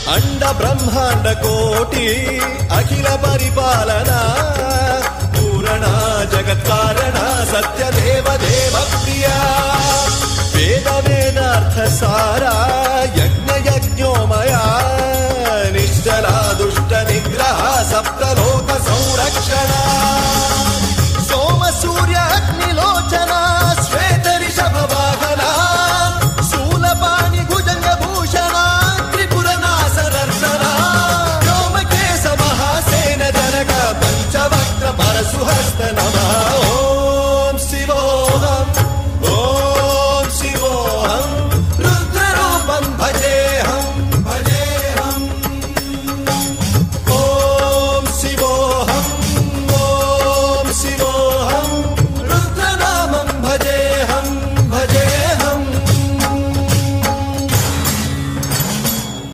అండ బ్రహ్మాండ కోటి అఖిల పరిపాలన పూరణ జగత్కారణ సత్యదేవ దేవ ప్రియ వేద వేదార్థ సార యజ్ఞ